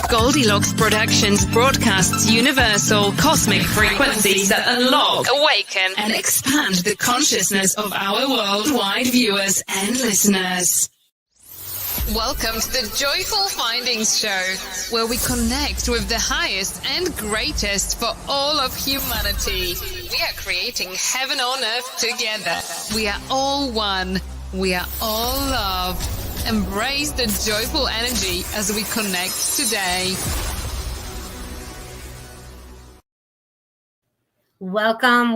Goldylocks Productions broadcasts universal cosmic frequencies that unlock, awaken, and expand the consciousness of our worldwide viewers and listeners. Welcome to the Joyful Findings Show, where we connect with the highest and greatest for all of humanity. We are creating heaven on earth together. We are all one. We are all love. Embrace the joyful energy as we connect today. Welcome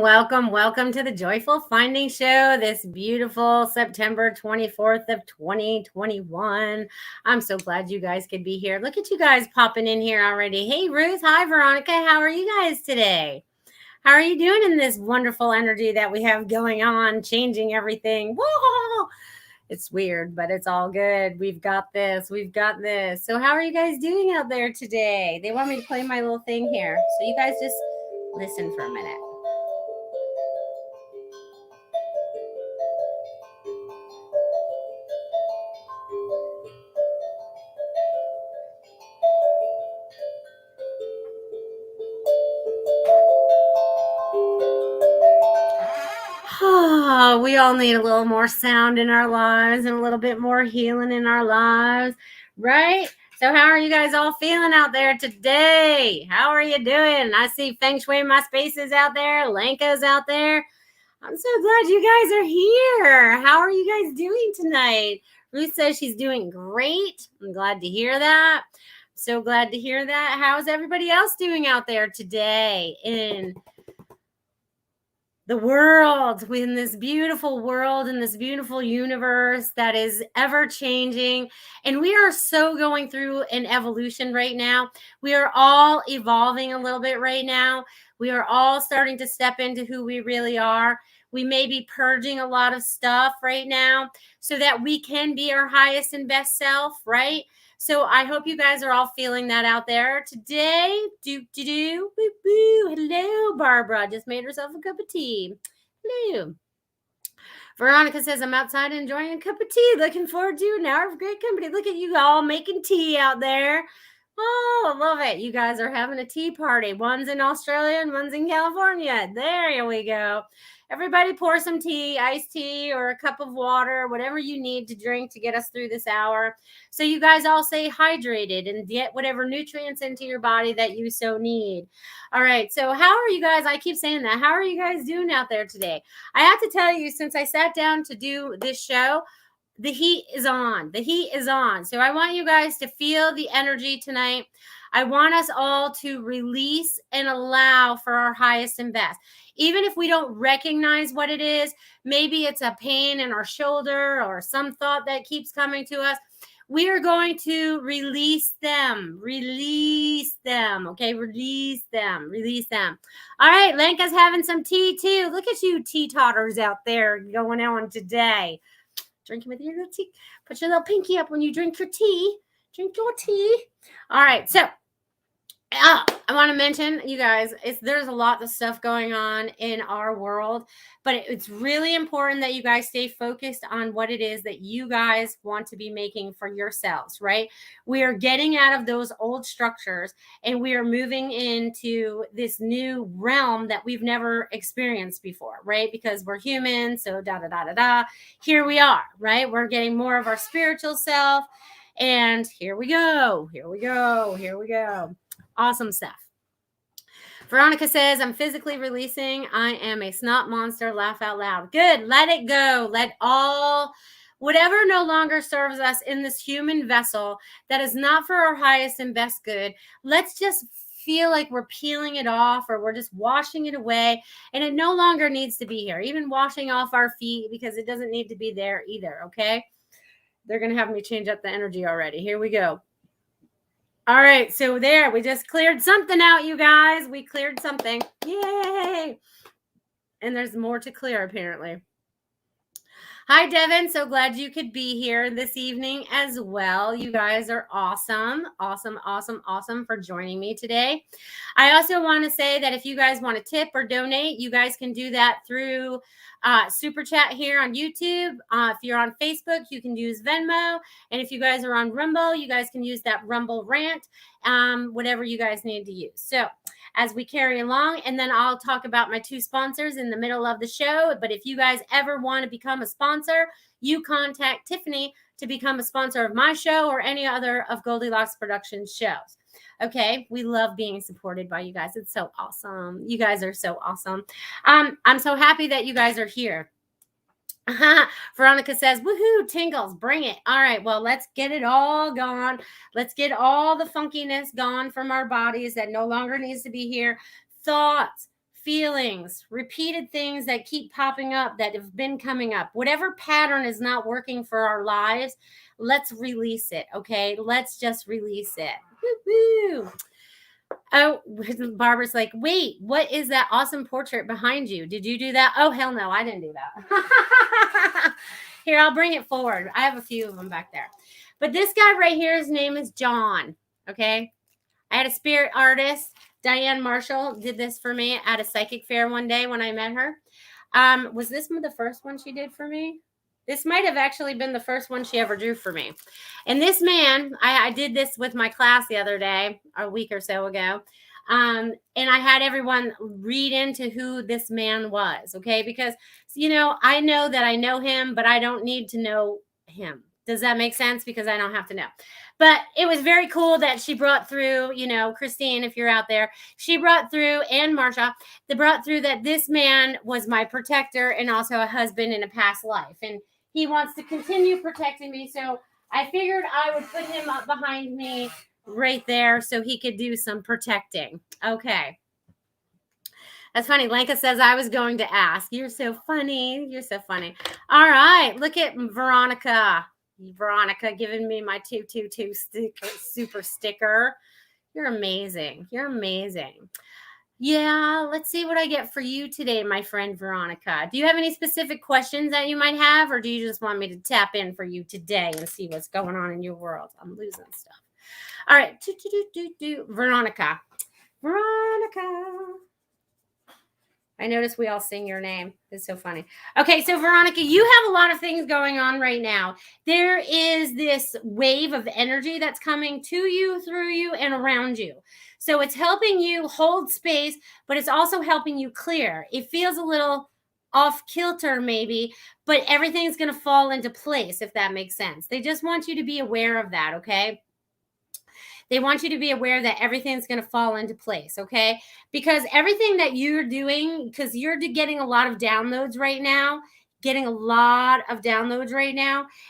to the Joyful Findings Show this beautiful September 24th of 2021. I'm so glad you guys could be here. Look at you guys popping in here already. Hey, Ruth. Hi, Veronica. How are you guys today? How are you doing in this wonderful energy that we have going on, changing everything? Whoa! It's weird, but it's all good. We've got this. So how are you guys doing out there today? They want me to play my little thing here. So you guys just listen for a minute. We all need a little more sound in our lives and a little bit more healing in our lives, right? So how are you guys all feeling out there today? How are you doing? I see Feng Shui My Spaces out there. Lenka's out there. I'm so glad you guys are here. How are you guys doing tonight? Ruth says she's doing great. I'm glad to hear that. So glad to hear that. How's everybody else doing out there today in the world, in this beautiful world, in this beautiful universe that is ever changing? And we are so going through an evolution right now. We are all evolving a little bit right now. We are all starting to step into who we really are. We may be purging a lot of stuff right now so that we can be our highest and best self, right? So I hope you guys are all feeling that out there today. Hello, Barbara. Just made herself a cup of tea. Hello. Veronica says, I'm outside enjoying a cup of tea. Looking forward to an hour of great company. Look at you all making tea out there. Oh, I love it. You guys are having a tea party. One's in Australia and one's in California. There we go. Everybody pour some tea, iced tea, or a cup of water, whatever you need to drink to get us through this hour. So you guys all stay hydrated and get whatever nutrients into your body that you so need. All right. So how are you guys? I keep saying that. How are you guys doing out there today? I have to tell you, since I sat down to do this show, the heat is on. The heat is on. So I want you guys to feel the energy tonight. I want us all to release and allow for our highest and best. Even if we don't recognize what it is, maybe it's a pain in our shoulder or some thought that keeps coming to us. We are going to release them. Release them. Okay, release them. Release them. All right, Lenka's having some tea too. Look at you tea-totters out there going on today. Drinking with your little tea. Put your little pinky up when you drink your tea. Drink your tea. All right, so I want to mention, you guys, there's a lot of stuff going on in our world, but it's really important that you guys stay focused on what it is that you guys want to be making for yourselves, right? We are getting out of those old structures and we are moving into this new realm that we've never experienced before, right? Because we're human, so here we are, right? We're getting more of our spiritual self, and here we go. Awesome stuff. Veronica says, I'm physically releasing. I am a snot monster. Laugh out loud. Good. Let it go. Let all, whatever no longer serves us in this human vessel that is not for our highest and best good. Let's just feel like we're peeling it off, or we're just washing it away, and it no longer needs to be here. Even washing off our feet, because it doesn't need to be there either. Okay. They're going to have me change up the energy already. Here we go. All right, so there, we just cleared something out, you guys. We cleared something. Yay! And there's more to clear, apparently. Hi, Devin. So glad you could be here this evening as well. You guys are awesome. Awesome for joining me today. I also want to say that if you guys want to tip or donate, you guys can do that through super chat here on YouTube. If you're on Facebook, you can use Venmo. And if you guys are on Rumble, you guys can use that Rumble rant, whatever you guys need to use. So as we carry along, and then I'll talk about my 2 sponsors in the middle of the show. But if you guys ever want to become a sponsor, you contact Tiffany to become a sponsor of my show or any other of Goldylocks Productions shows. Okay, we love being supported by you guys. It's so awesome. You guys are so awesome. I'm so happy that you guys are here. Veronica says, woohoo, tingles, bring it. All right, well, let's get it all gone. Let's get all the funkiness gone from our bodies that no longer needs to be here. Thoughts, feelings, repeated things that keep popping up, that have been coming up. Whatever pattern is not working for our lives, let's release it, okay? Let's just release it. Woo-hoo. Oh, Barbara's like, wait, what is that awesome portrait behind you? Did you do that? Oh, hell no, I didn't do that. Here, I'll bring it forward. I have a few of them back there. But this guy right here, his name is John, okay? I had a spirit artist, Diane Marshall, did this for me at a psychic fair one day when I met her. Was this the first one she did for me? This might have actually been the first one she ever drew for me. And this man, I did this with my class the other day, a week or so ago. And I had everyone read into who this man was, okay? Because, you know, I know that I know him, but I don't need to know him. Does that make sense? Because I don't have to know. But it was very cool that she brought through, you know, Christine, if you're out there, she brought through, and Marsha, they brought through that this man was my protector and also a husband in a past life. And he wants to continue protecting me. So I figured I would put him up behind me right there so he could do some protecting. Okay. That's funny. Lenka says I was going to ask. You're so funny. You're so funny. All right. Look at Veronica. Veronica giving me my 222 super sticker. You're amazing. You're amazing. Yeah, let's see what I get for you today, my friend Veronica. Do you have any specific questions that you might have, or do you just want me to tap in for you today and see what's going on in your world? I'm losing stuff. All right. Veronica. Veronica. I noticed we all sing your name. It's so funny. Okay, so Veronica, you have a lot of things going on right now. There is this wave of energy that's coming to you, through you, and around you. So it's helping you hold space, but it's also helping you clear. It feels a little off kilter maybe, but everything's going to fall into place, if that makes sense. They just want you to be aware of that, okay? They want you to be aware that everything's going to fall into place, okay? Because everything that you're doing, because you're getting a lot of downloads right now,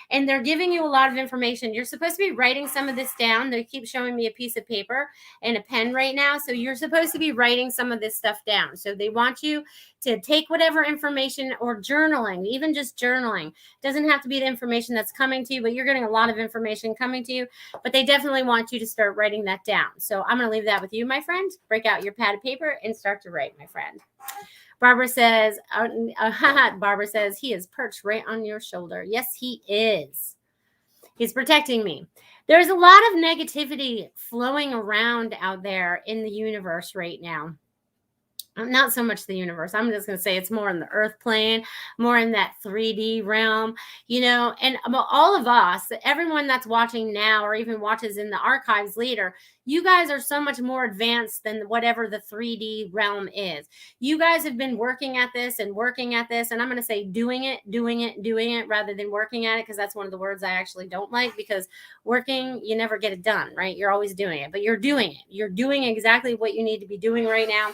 and they're giving you a lot of information. You're supposed to be writing some of this down. They keep showing me a piece of paper and a pen right now. So you're supposed to be writing some of this stuff down. So they want you to take whatever information, or journaling, even just journaling. It doesn't have to be the information that's coming to you, but you're getting a lot of information coming to you. But they definitely want you to start writing that down. So I'm going to leave that with you, my friend. Break out your pad of paper and start to write, my friend. Barbara says, he is perched right on your shoulder. Yes, he is. He's protecting me. There's a lot of negativity flowing around out there in the universe right now. Not so much the universe. I'm just going to say it's more in the earth plane, more in that 3D realm, you know, and all of us, everyone that's watching now or even watches in the archives later, you guys are so much more advanced than whatever the 3D realm is. You guys have been working at this, and I'm going to say doing it rather than working at it, because that's one of the words I actually don't like, because working, you never get it done, right? You're always doing it, but you're doing it. You're doing exactly what you need to be doing right now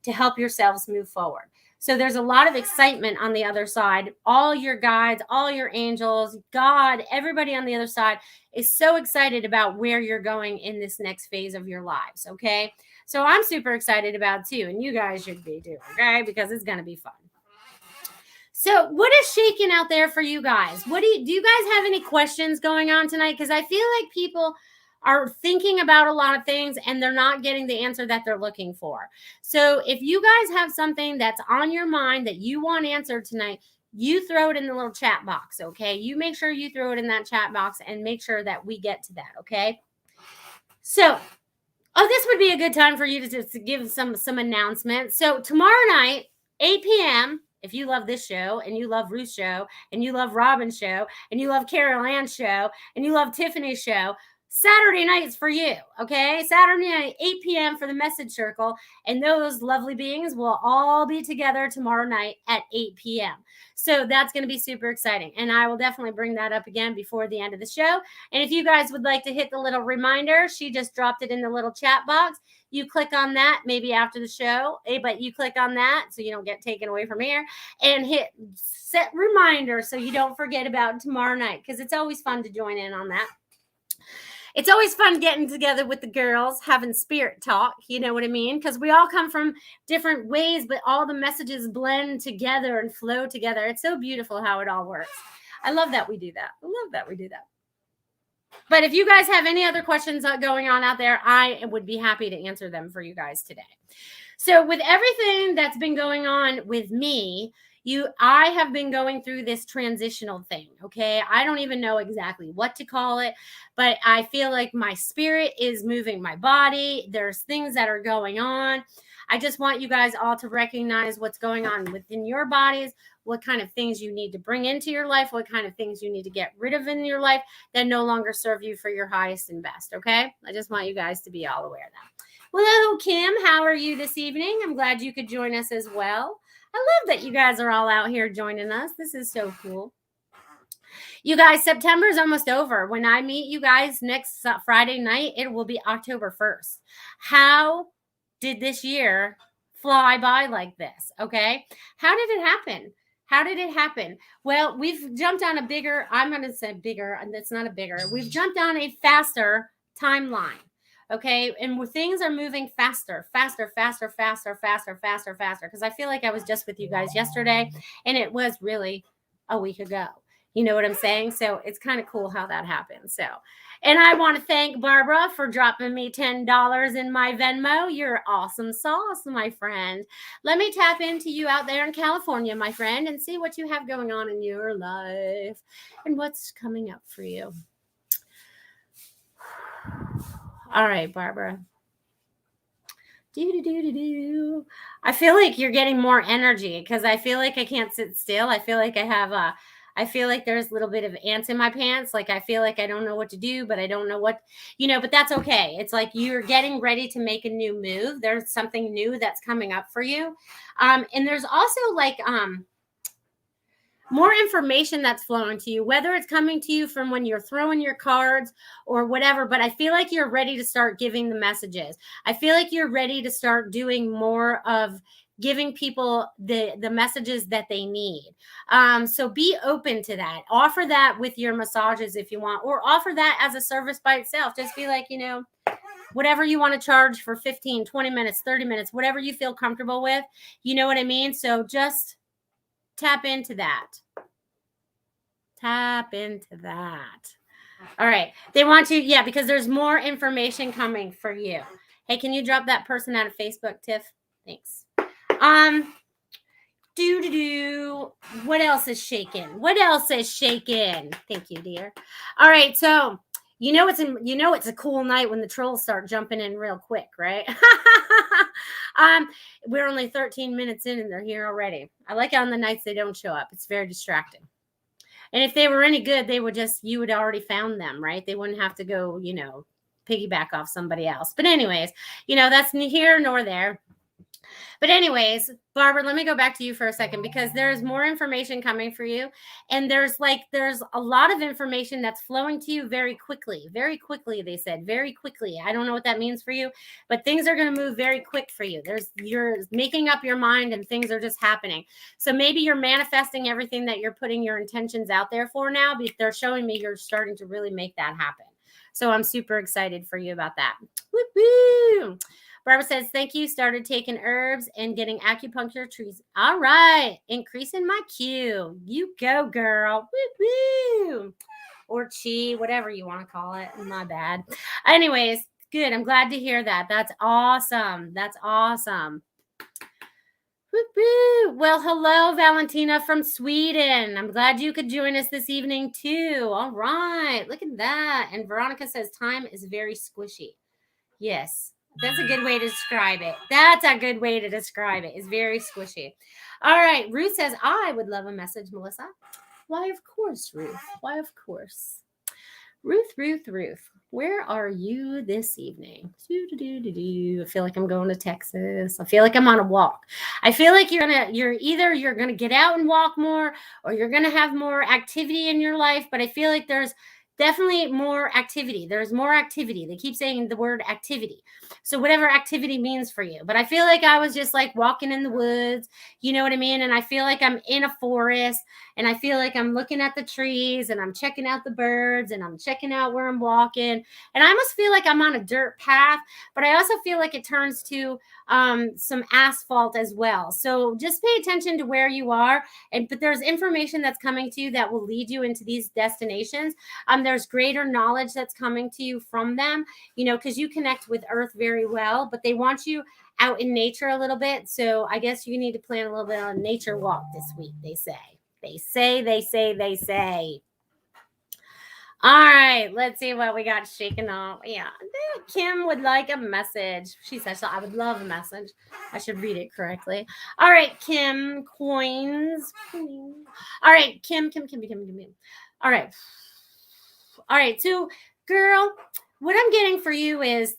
to help yourselves move forward. So there's a lot of excitement on the other side. All your guides, all your angels, God, everybody on the other side is so excited about where you're going in this next phase of your lives, okay? So I'm super excited about it too, and you guys should be too, okay? Because it's going to be fun. So what is shaking out there for you guys? Do you guys have any questions going on tonight? Because I feel like people are thinking about a lot of things and they're not getting the answer that they're looking for. So if you guys have something that's on your mind that you want answered tonight, you throw it in the little chat box, okay? You make sure you throw it in that chat box and make sure that we get to that, okay? So, this would be a good time for you to give some announcements. So tomorrow night, 8 p.m., if you love this show and you love Ruth's show and you love Robin's show and you love Carol Ann's show and you love Tiffany's show, Saturday night's for you, okay? Saturday night, 8 p.m. for the Message Circle, and those lovely beings will all be together tomorrow night at 8 p.m. So that's going to be super exciting, and I will definitely bring that up again before the end of the show. And if you guys would like to hit the little reminder, she just dropped it in the little chat box. You click on that maybe after the show, but you click on that so you don't get taken away from here, and hit set reminder so you don't forget about tomorrow night, because it's always fun to join in on that. It's always fun getting together with the girls, having spirit talk, you know what I mean? Because we all come from different ways, but all the messages blend together and flow together. It's so beautiful how it all works. I love that we do that. I love that we do that. But if you guys have any other questions going on out there, I would be happy to answer them for you guys today. So with everything that's been going on with me, I have been going through this transitional thing, okay? I don't even know exactly what to call it, but I feel like my spirit is moving my body. There's things that are going on. I just want you guys all to recognize what's going on within your bodies, what kind of things you need to bring into your life, what kind of things you need to get rid of in your life that no longer serve you for your highest and best, okay? I just want you guys to be all aware of that. Well, hello, Kim. How are you this evening? I'm glad you could join us as well. I love that you guys are all out here joining us. This is so cool. You guys, September is almost over. When I meet you guys next Friday night, it will be October 1st. How did this year fly by like this? Okay. How did it happen? How did it happen? Well, we've jumped on a bigger, I'm going to say bigger, and it's not a bigger. We've jumped on a faster timeline. Okay. And things are moving faster. Because I feel like I was just with you guys yesterday and it was really a week ago. You know what I'm saying? So it's kind of cool how that happened. So, and I want to thank Barbara for dropping me $10 in my Venmo. You're awesome sauce, my friend. Let me tap into you out there in California, my friend, and see what you have going on in your life and what's coming up for you. All right, Barbara. I feel like you're getting more energy because I feel like I can't sit still. I feel like I feel like there's a little bit of ants in my pants. Like I feel like I don't know what to do, but I don't know what, but that's okay. It's like you're getting ready to make a new move. There's something new that's coming up for you. And there's also like, more information that's flowing to you, whether it's coming to you from when you're throwing your cards or whatever, but I feel like you're ready to start giving the messages. I feel like you're ready to start doing more of giving people the messages that they need. So be open to that. Offer that with your massages if you want, or offer that as a service by itself. Just be like, whatever you want to charge for 15, 20 minutes, 30 minutes, whatever you feel comfortable with. You know what I mean? So just tap into that. Tap into that. All right. They want you, because there's more information coming for you. Hey, can you drop that person out of Facebook, Tiff? Thanks. What else is shaking? Thank you, dear. All right. So, it's a cool night when the trolls start jumping in real quick, right? We're only 13 minutes in and they're here already. I like it on the nights they don't show up. It's very distracting. And if they were any good, you would already found them, right? They wouldn't have to go, piggyback off somebody else. But anyways, that's neither here nor there. But anyways, Barbara, let me go back to you for a second because there's more information coming for you. And there's a lot of information that's flowing to you very quickly. Very quickly, they said. Very quickly. I don't know what that means for you, but things are going to move very quick for you. You're making up your mind and things are just happening. So maybe you're manifesting everything that you're putting your intentions out there for now, but they're showing me you're starting to really make that happen. So I'm super excited for you about that. Woo-hoo! Barbara says, thank you. Started taking herbs and getting acupuncture trees. All right. Increasing my Q. You go, girl. Woo-hoo. Or chi, whatever you want to call it. My bad. Anyways, good. I'm glad to hear that. That's awesome. Woo-hoo. Well, hello, Valentina from Sweden. I'm glad you could join us this evening, too. All right. Look at that. And Veronica says, time is very squishy. Yes. That's a good way to describe it. That's a good way to describe it. It's very squishy. All right. Ruth says, I would love a message, Melissa. Why, of course, Ruth. Why, of course. Ruth. Where are you this evening? I feel like I'm going to Texas. I feel like I'm on a walk. I feel like you're gonna get out and walk more, or you're gonna have more activity in your life. But I feel like there's definitely more activity. There's more activity. They keep saying the word activity. So whatever activity means for you. But I feel like I was just like walking in the woods, you know what I mean? And I feel like I'm in a forest, and I feel like I'm looking at the trees, and I'm checking out the birds, and I'm checking out where I'm walking. And I almost feel like I'm on a dirt path, but I also feel like it turns to some asphalt as well. So just pay attention to where you are. But there's information that's coming to you that will lead you into these destinations. There's greater knowledge that's coming to you from them, you know, because you connect with Earth very well, but they want you out in nature a little bit. So I guess you need to plan a little bit on a nature walk this week, they say. They say. All right, let's see what we got shaking off. Yeah, Kim would like a message. She says, so I would love a message. I should read it correctly. All right, Kim, coins. All right, Kim. All right, so girl, what I'm getting for you is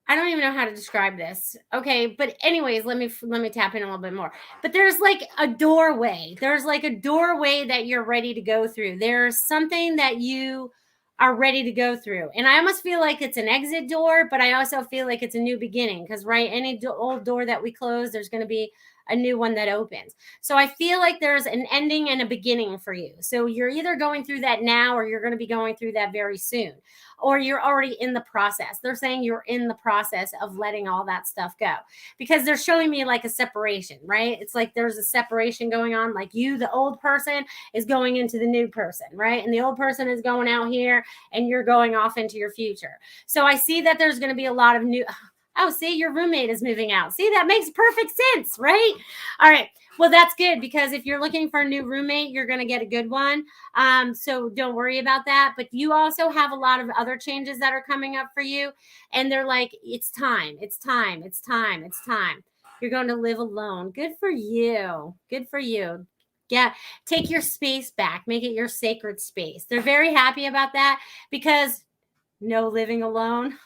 I don't even know how to describe this. Okay, but anyways, let me tap in a little bit more. But there's like a doorway. There's like a doorway that you're ready to go through. There's something that you are ready to go through. And I almost feel like it's an exit door, but I also feel like it's a new beginning, because right, any old door that we close, there's going to be a new one that opens. So I feel like there's an ending and a beginning for you. So you're either going through that now, or you're going to be going through that very soon, or you're already in the process. They're saying you're in the process of letting all that stuff go, because they're showing me like a separation, right? It's like there's a separation going on. Like you, the old person, is going into the new person, right? And the old person is going out here, and you're going off into your future. So I see that there's going to be a lot of new... Oh, see, your roommate is moving out. See, that makes perfect sense, right? All right. Well, that's good, because if you're looking for a new roommate, you're going to get a good one. So don't worry about that. But you also have a lot of other changes that are coming up for you. And they're like, it's time. You're going to live alone. Good for you. Yeah, take your space back. Make it your sacred space. They're very happy about that, because no living alone.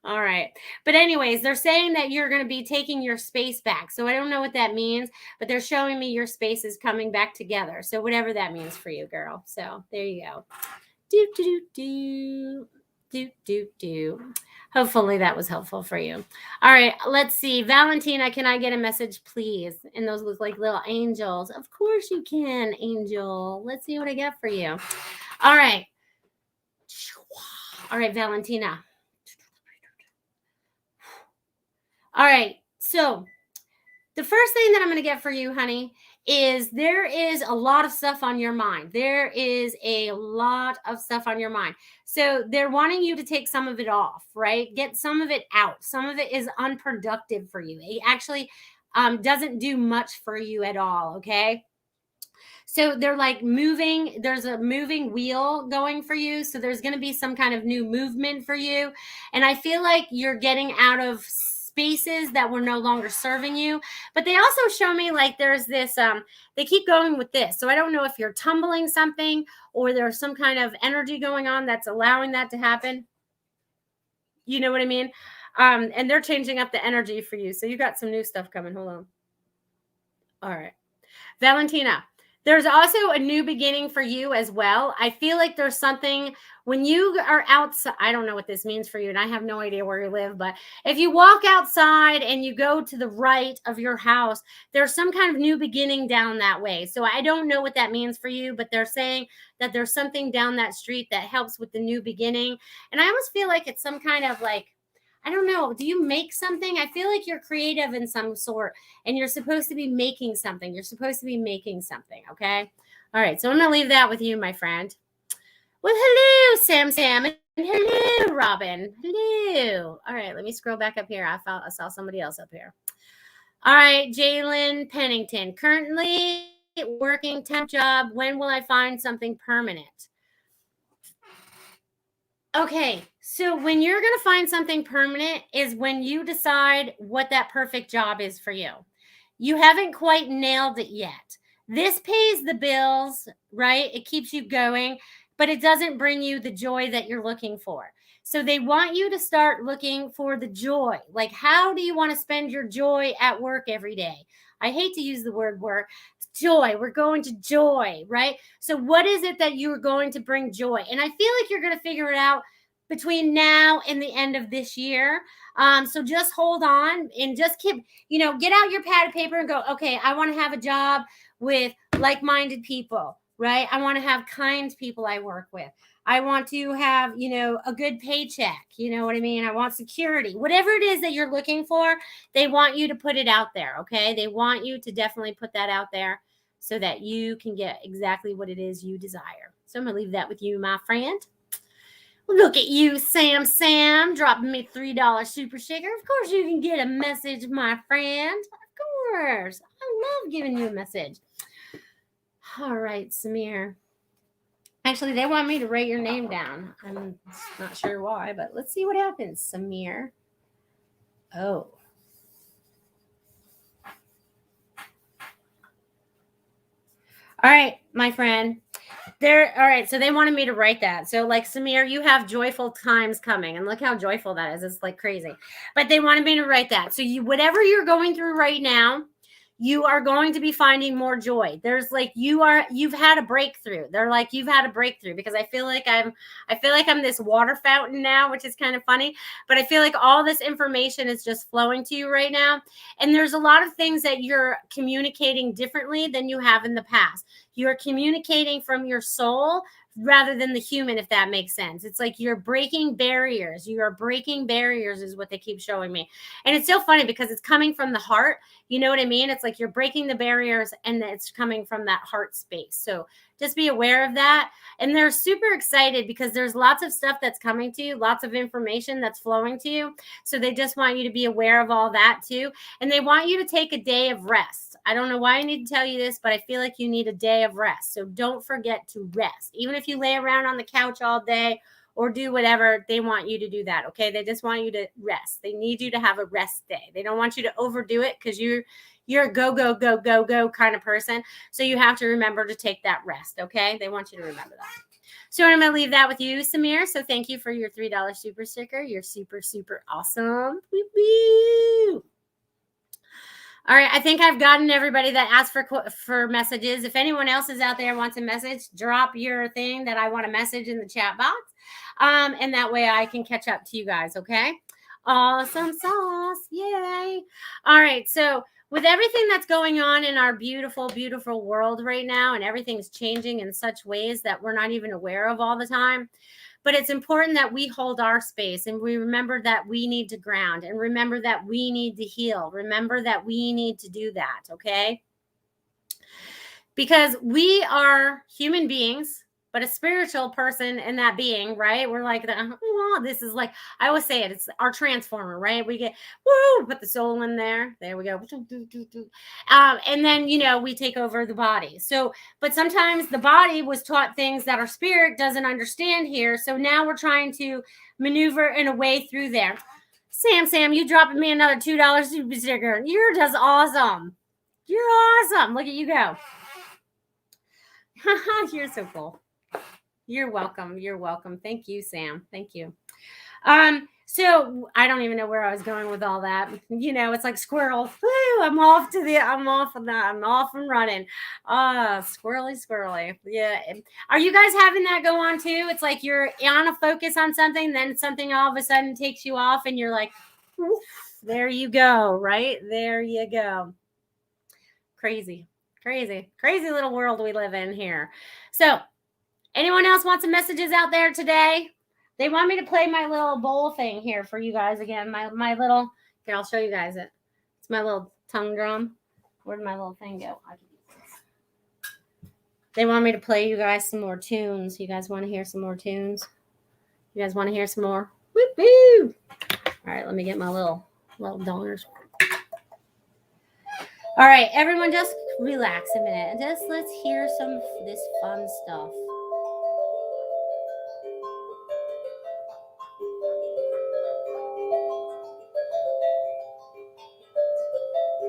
All right. But anyways, they're saying that you're going to be taking your space back. So I don't know what that means, but they're showing me your space is coming back together. So whatever that means for you, girl. So there you go. Hopefully that was helpful for you. All right. Let's see. Valentina, can I get a message, please? And those look like little angels. Of course you can, angel. Let's see what I get for you. All right. All right, Valentina. All right. So the first thing that I'm going to get for you, honey, is there is a lot of stuff on your mind. There is a lot of stuff on your mind. So they're wanting you to take some of it off, right? Get some of it out. Some of it is unproductive for you. It actually doesn't do much for you at all, okay? So they're like moving, there's a moving wheel going for you. So there's going to be some kind of new movement for you. And I feel like you're getting out of spaces that were no longer serving you. But they also show me like there's this, they keep going with this. So I don't know if you're tumbling something, or there's some kind of energy going on that's allowing that to happen. You know what I mean? And they're changing up the energy for you. So you got some new stuff coming. Hold on. All right. Valentina, there's also a new beginning for you as well. I feel like there's something when you are outside. I don't know what this means for you, and I have no idea where you live, but if you walk outside and you go to the right of your house, there's some kind of new beginning down that way. So I don't know what that means for you, but they're saying that there's something down that street that helps with the new beginning. And I almost feel like it's some kind of like, I don't know. Do you make something? I feel like you're creative in some sort, and you're supposed to be making something. Okay. All right. So I'm going to leave that with you, my friend. Well, hello, Sam. And hello, Robin. Hello. All right. Let me scroll back up here. I saw somebody else up here. All right. Jalen Pennington. Currently working temp job. When will I find something permanent? Okay, so when you're going to find something permanent is when you decide what that perfect job is for you. You haven't quite nailed it yet. This pays the bills, right? It keeps you going, but it doesn't bring you the joy that you're looking for. So they want you to start looking for the joy. Like, how do you want to spend your joy at work every day? I hate to use the word work. Joy. We're going to joy, right? So what is it that you're going to bring joy? And I feel like you're going to figure it out between now and the end of this year. So just hold on and just keep, get out your pad of paper and go, okay, I want to have a job with like-minded people, right? I want to have kind people I work with. I want to have, a good paycheck. You know what I mean? I want security. Whatever it is that you're looking for, they want you to put it out there, okay? They want you to definitely put that out there so that you can get exactly what it is you desire. So I'm going to leave that with you, my friend. Look at you, Sam, dropping me $3 super sticker. Of course you can get a message, my friend. Of course. I love giving you a message. All right, Samir. Actually, they want me to write your name down. I'm not sure why, but let's see what happens, Samir. Oh. All right, my friend. All right, so they wanted me to write that. So, like, Samir, you have joyful times coming, and look how joyful that is. It's like crazy. But they wanted me to write that. So whatever you're going through right now, you are going to be finding more joy. There's like you've had a breakthrough. They're like you've had a breakthrough because I feel like I'm this water fountain now, which is kind of funny, but I feel like all this information is just flowing to you right now. And there's a lot of things that you're communicating differently than you have in the past. You're communicating from your soul rather than the human, if that makes sense. It's like you're breaking barriers. You are breaking barriers is what they keep showing me. And it's so funny because it's coming from the heart. You know what I mean? It's like you're breaking the barriers and it's coming from that heart space. So just be aware of that. And they're super excited because there's lots of stuff that's coming to you, lots of information that's flowing to you. So they just want you to be aware of all that too. And they want you to take a day of rest. I don't know why I need to tell you this, but I feel like you need a day of rest. So don't forget to rest. Even if you lay around on the couch all day or do whatever, they want you to do that, okay? They just want you to rest. They need you to have a rest day. They don't want you to overdo it because you're a go kind of person. So you have to remember to take that rest, okay? They want you to remember that. So I'm going to leave that with you, Samir. So thank you for your $3 super sticker. You're super, super awesome. Woo-woo. All right, I think I've gotten everybody that asked for messages. If anyone else is out there wants a message, drop your thing that I want a message in the chat box. And that way I can catch up to you guys, okay? Awesome sauce. Yay. All right, so with everything that's going on in our beautiful, beautiful world right now, and everything's changing in such ways that we're not even aware of all the time, but it's important that we hold our space and we remember that we need to ground and remember that we need to heal. Remember that we need to do that, okay? Because we are human beings, but a spiritual person in that being, right? We're like, this is like, I always say it, it's our transformer, right? We get, put the soul in there. There we go. And then, we take over the body. So, but sometimes the body was taught things that our spirit doesn't understand here. So now we're trying to maneuver in a way through there. Sam, you dropping me another $2 super sticker. You're just awesome. You're awesome. Look at you go. You're so cool. You're welcome. You're welcome. Thank you, Sam. Thank you. So I don't even know where I was going with all that. It's like squirrel. Woo, I'm off and running. Squirrely. Yeah. Are you guys having that go on too? It's like you're on a focus on something, then something all of a sudden takes you off and you're like, oof, there you go. Right? There you go. Crazy little world we live in here. So anyone else want some messages out there today? They want me to play my little bowl thing here for you guys again. My little, here, I'll show you guys it. It's my little tongue drum. Where did my little thing go? I can use this. They want me to play you guys some more tunes. You guys want to hear some more tunes? You guys want to hear some more? Woo-hoo! All right, let me get my little dongers. All right, everyone, just relax a minute. Just let's hear some of this fun stuff.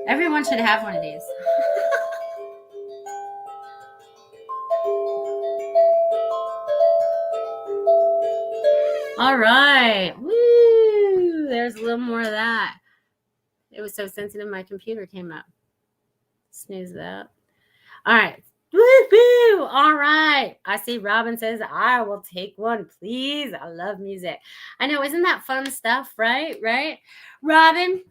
Everyone should have one of these. All right. Woo! There's a little more of that. It was so sensitive, my computer came up. Snooze that. All right. Woo-hoo! All right. I see Robin says, I will take one, please. I love music. I know. Isn't that fun stuff? Right? Right? Robin.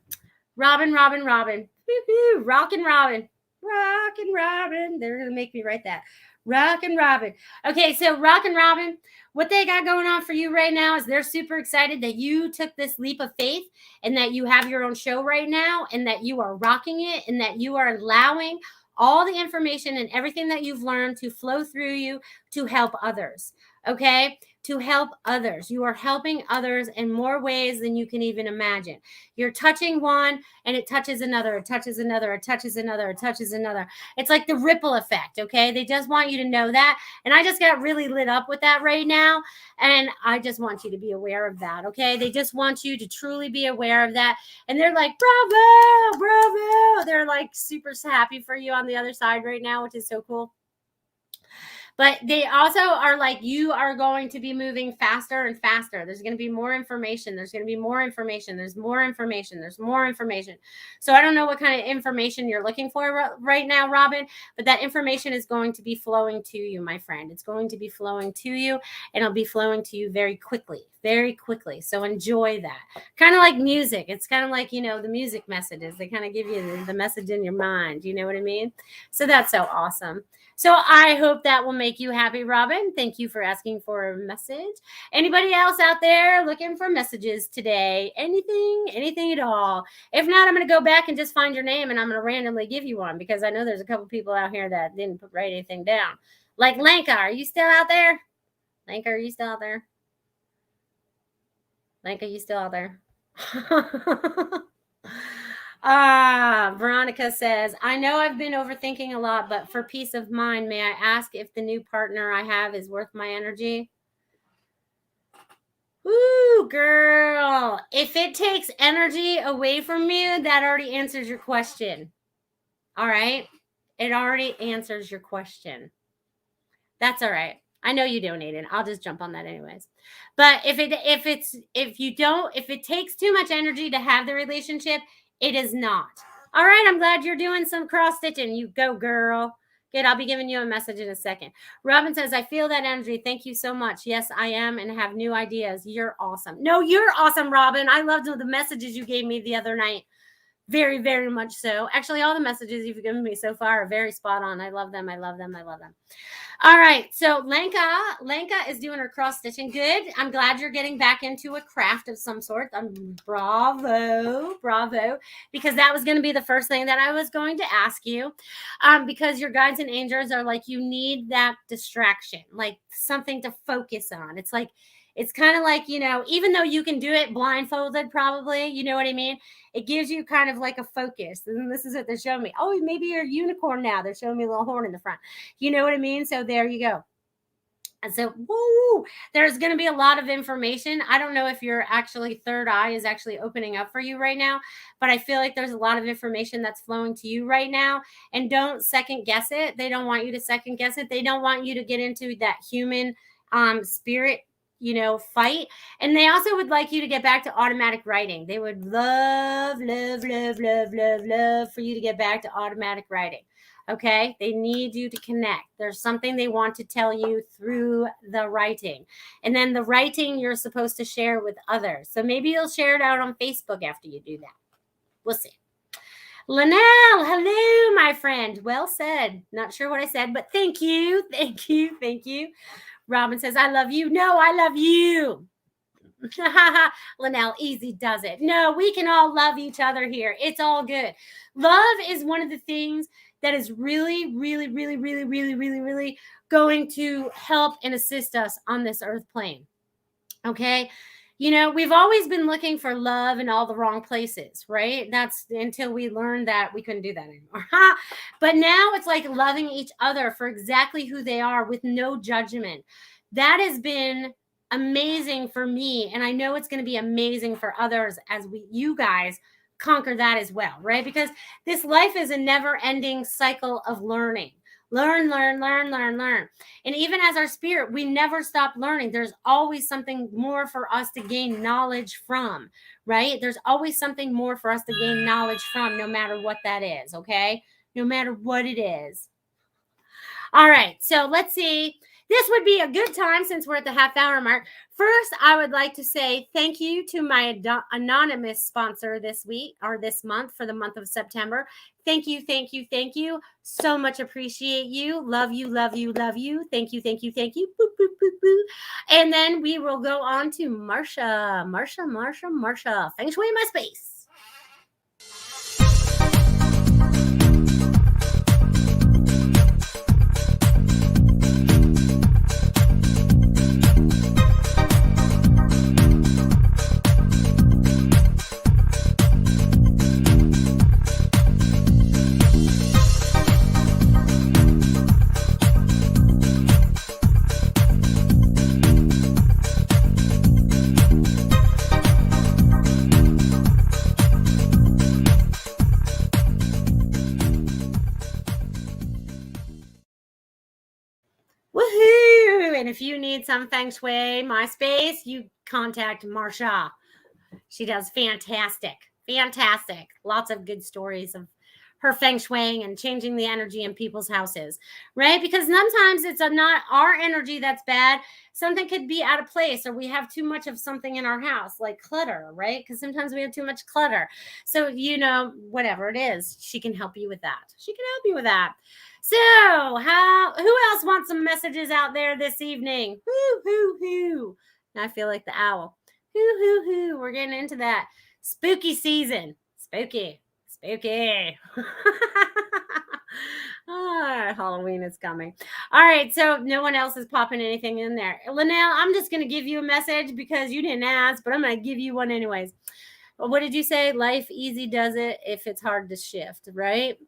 Woo-hoo! Rockin' Robin. Rockin' Robin. They're going to make me write that. Rockin' Robin. Okay, so Rockin' Robin, what they got going on for you right now is they're super excited that you took this leap of faith and that you have your own show right now and that you are rocking it and that you are allowing all the information and everything that you've learned to flow through you to help others. Okay? To help others. You are helping others in more ways than you can even imagine. You're touching one and it touches another, it touches another, it touches another, it touches another. It's like the ripple effect, okay? They just want you to know that. And I just got really lit up with that right now. And I just want you to be aware of that, okay? They just want you to truly be aware of that. And they're like, bravo, bravo. They're like super happy for you on the other side right now, which is so cool. But they also are like, you are going to be moving faster and faster. There's going to be more information. There's going to be more information. There's more information. There's more information. So I don't know what kind of information you're looking for right now, Robin, but that information is going to be flowing to you, my friend. It's going to be flowing to you, and it'll be flowing to you very quickly. Very quickly. So enjoy that. Kind of like music. It's kind of like, you know, the music messages. They kind of give you the message in your mind. You know what I mean? So that's so awesome. So I hope that will make you happy, Robin. Thank you for asking for a message. Anybody else out there looking for messages today? Anything at all? If not, I'm going to go back and just find your name and I'm going to randomly give you one because I know there's a couple people out here that didn't write anything down. Like Lenka, are you still out there? Lenka, are you still out there? Lenka, are you still out there? Veronica says, I know I've been overthinking a lot, but for peace of mind, may I ask if the new partner I have is worth my energy? Ooh, girl. If it takes energy away from you, that already answers your question. All right? It already answers your question. That's all right. I know you don't, Aiden. I'll just jump on that anyways. But if it takes too much energy to have the relationship, it is not. All right, I'm glad you're doing some cross stitching. You go, girl. Good. I'll be giving you a message in a second. Robin says, I feel that energy. Thank you so much. Yes, I am and have new ideas. You're awesome. No, you're awesome, Robin. I loved the messages you gave me the other night. Very, very much so. Actually, all the messages you've given me so far are very spot on. I love them. I love them. I love them. All right. So Lenka is doing her cross stitching. Good. I'm glad you're getting back into a craft of some sort. Bravo. Because that was going to be the first thing that I was going to ask you. Because your guides and angels are like, you need that distraction, like something to focus on. It's like, it's kind of like, you know, even though you can do it blindfolded, probably, you know what I mean? It gives you kind of like a focus. And this is what they're showing me. Oh, maybe you're a unicorn now. They're showing me a little horn in the front. You know what I mean? So there you go. And so, woo, there's going to be a lot of information. I don't know if your actually third eye is actually opening up for you right now, but I feel like there's a lot of information that's flowing to you right now. And don't second guess it. They don't want you to second guess it. They don't want you to get into that human spirit, you know, fight. And they also would like you to get back to automatic writing. They would love for you to get back to automatic writing. Okay. They need you to connect. There's something they want to tell you through the writing. And then the writing you're supposed to share with others. So maybe you'll share it out on Facebook after you do that. We'll see. Linnell, hello, my friend. Well said. Not sure what I said, but thank you. Robin says, I love you. No, I love you. Linnell, easy does it. No, we can all love each other here. It's all good. Love is one of the things that is really going to help and assist us on this earth plane. Okay. You know, we've always been looking for love in all the wrong places, right? That's until we learned that we couldn't do that anymore. But now it's like loving each other for exactly who they are with no judgment. That has been amazing for me. And I know it's going to be amazing for others as you guys conquer that as well, right? Because this life is a never-ending cycle of learning. Learn. And even as our spirit, we never stop learning. There's always something more for us to gain knowledge from, right? There's always something more for us to gain knowledge from, no matter what that is, okay? No matter what it is. All right, so let's see. This would be a good time since we're at the half-hour mark. First, I would like to say thank you to my anonymous sponsor this week or this month for the month of September. Thank you. So much appreciate you. Love you. Thank you. Boop, boop, boop, boop. And then we will go on to Marsha. Feng Shui my space. Woohoo! And if you need some Feng Shui, my space, you contact Marsha. She does fantastic. Lots of good stories of her Feng Shuiing and changing the energy in people's houses, right? Because sometimes it's not our energy that's bad. Something could be out of place, or we have too much of something in our house, like clutter, right? Because sometimes we have too much clutter. So, whatever it is, she can help you with that. So, who else wants some messages out there this evening? Hoo. I feel like the owl. Hoo. We're getting into that spooky season. Spooky. Halloween is coming. All right, so no one else is popping anything in there. Linnell, I'm just going to give you a message because you didn't ask, but I'm going to give you one anyways. What did you say? Life easy does it if it's hard to shift, right?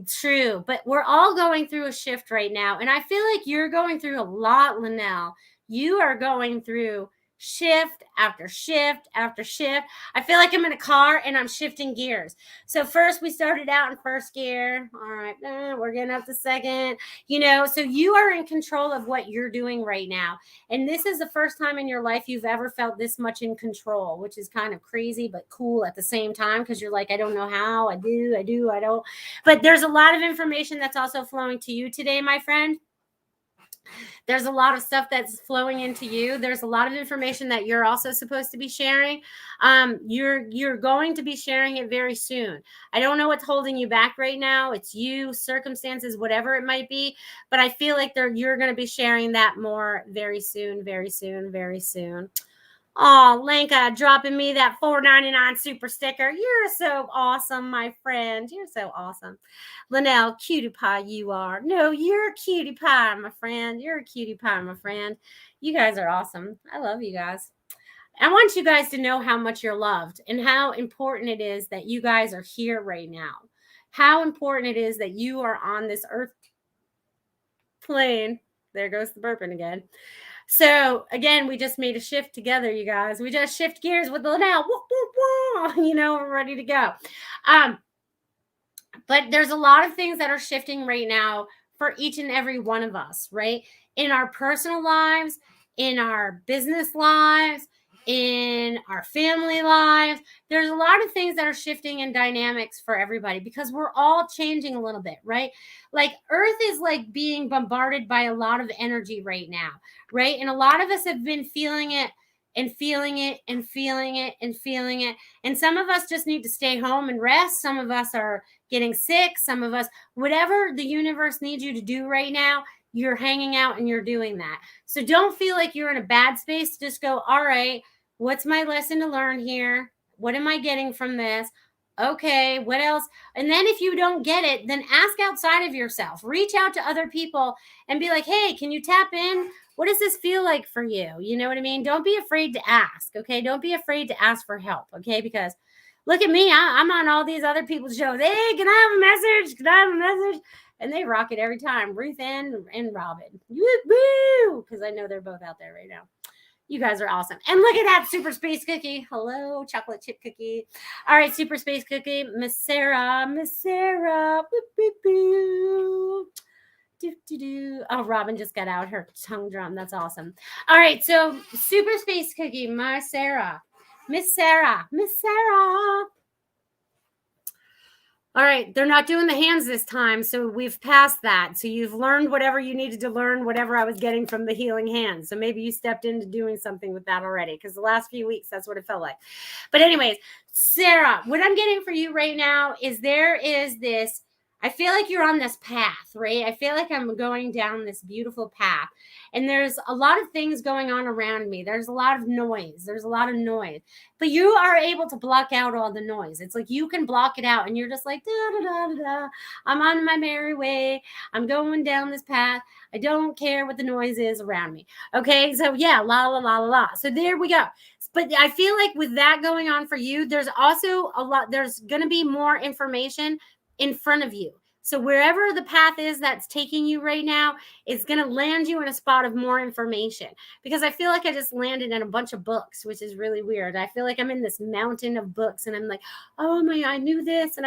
True, but we're all going through a shift right now, and I feel like you're going through a lot, Linnell. You are going through shift after shift after shift. I feel like I'm in a car and I'm shifting gears. So first we started out in first gear. All right, we're getting up to second. So you are in control of what you're doing right now. And this is the first time in your life you've ever felt this much in control, which is kind of crazy but cool at the same time, because you're like, I don't know how. I don't. But there's a lot of information that's also flowing to you today, my friend. There's a lot of stuff that's flowing into you. There's a lot of information that you're also supposed to be sharing. You're going to be sharing it very soon. I don't know what's holding you back right now. It's you, circumstances, whatever it might be. But I feel like you're going to be sharing that more very soon. Oh, Lenka dropping me that $4.99 super sticker. You're so awesome, my friend. You're so awesome. Linnell, cutie pie you are. No, you're a cutie pie, my friend. You're a cutie pie, my friend. You guys are awesome. I love you guys. I want you guys to know how much you're loved and how important it is that you guys are here right now. How important it is that you are on this earth plane. There goes the burping again. So, again, we just made a shift together, you guys. We just shift gears with Linnell. We're ready to go. But there's a lot of things that are shifting right now for each and every one of us, right? In our personal lives, in our business lives, in our family lives. There's a lot of things that are shifting in dynamics for everybody because we're all changing a little bit, right? Like Earth is like being bombarded by a lot of energy right now, right? And a lot of us have been feeling it and feeling it and feeling it and feeling it. And some of us just need to stay home and rest. Some of us are getting sick. Some of us, whatever the universe needs you to do right now, you're hanging out and you're doing that. So don't feel like you're in a bad space. Just go, all right, what's my lesson to learn here? What am I getting from this? Okay, what else? And then if you don't get it, then ask outside of yourself. Reach out to other people and be like, hey, can you tap in? What does this feel like for you? You know what I mean? Don't be afraid to ask, okay? Don't be afraid to ask for help, okay? Because look at me. I'm on all these other people's shows. Hey, can I have a message? Can I have a message? And they rock it every time. Ruth Ann and Robin. Woo! Because I know they're both out there right now. You guys are awesome. And look at that super space cookie. Hello, chocolate chip cookie. All right, super space cookie. Miss Sarah. Boop, boop, boop. Do, do, do. Oh, Robin just got out her tongue drum. That's awesome. All right, so super space cookie, my Sarah. Miss Sarah. All right, they're not doing the hands this time, so we've passed that. So you've learned whatever you needed to learn, whatever I was getting from the healing hands. So maybe you stepped into doing something with that already, because the last few weeks, that's what it felt like. But anyways, Sarah, what I'm getting for you right now is there is this, I feel like you're on this path, right? I feel like I'm going down this beautiful path. And there's a lot of things going on around me. There's a lot of noise. But you are able to block out all the noise. It's like you can block it out and you're just like, da, da, da, da, da. I'm on my merry way. I'm going down this path. I don't care what the noise is around me. Okay, so yeah, la, la, la, la, la. So there we go. But I feel like with that going on for you, there's also there's going to be more information in front of you. So wherever the path is that's taking you right now, it's going to land you in a spot of more information, because I feel like I just landed in a bunch of books, which is really weird. I feel like I'm in this mountain of books and I'm like, oh my, I knew this.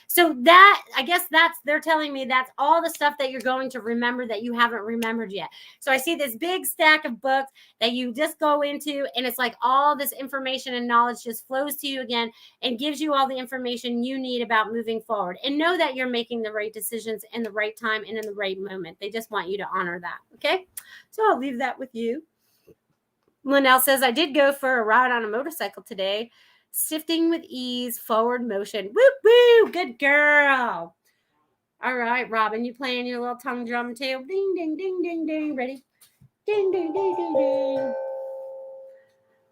So that, I guess they're telling me that's all the stuff that you're going to remember that you haven't remembered yet. So I see this big stack of books that you just go into, and it's like all this information and knowledge just flows to you again and gives you all the information you need about moving forward. And know that you're making the right decisions in the right time and in the right moment. They just want you to honor that. Okay. So I'll leave that with you. Linnell says, I did go for a ride on a motorcycle today. Shifting with ease, forward motion. Woo, woo. Good girl. All right, Robin, you playing your little tongue drum too? Ding, ding, ding, ding, ding. Ready? Ding, ding, ding, ding, ding.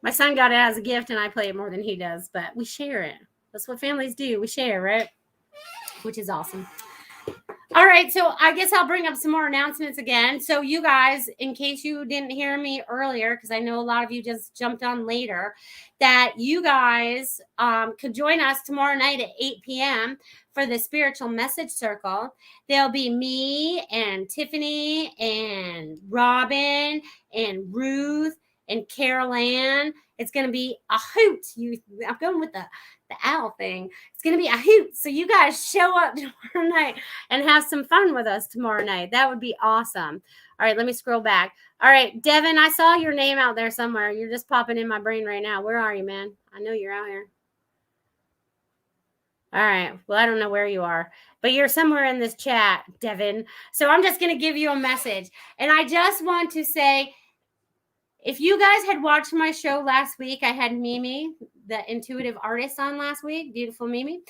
My son got it as a gift and I play it more than he does, but we share it. That's what families do. We share, right? Which is awesome. All right, so I guess I'll bring up some more announcements again. So you guys, in case you didn't hear me earlier, because I know a lot of you just jumped on later, that you guys could join us tomorrow night at 8 p.m. for the Spiritual Message Circle. There'll be me and Tiffany and Robin and Ruth and Carol Ann. It's going to be a hoot. I'm going with the owl thing. It's going to be a hoot. So you guys show up tomorrow night and have some fun with us tomorrow night. That would be awesome. All right, let me scroll back. All right, Devin, I saw your name out there somewhere. You're just popping in my brain right now. Where are you, man? I know you're out here. All right. Well, I don't know where you are, but you're somewhere in this chat, Devin. So I'm just going to give you a message. And I just want to say, if you guys had watched my show last week, I had Mimi, the intuitive artist, on last week, beautiful Mimi.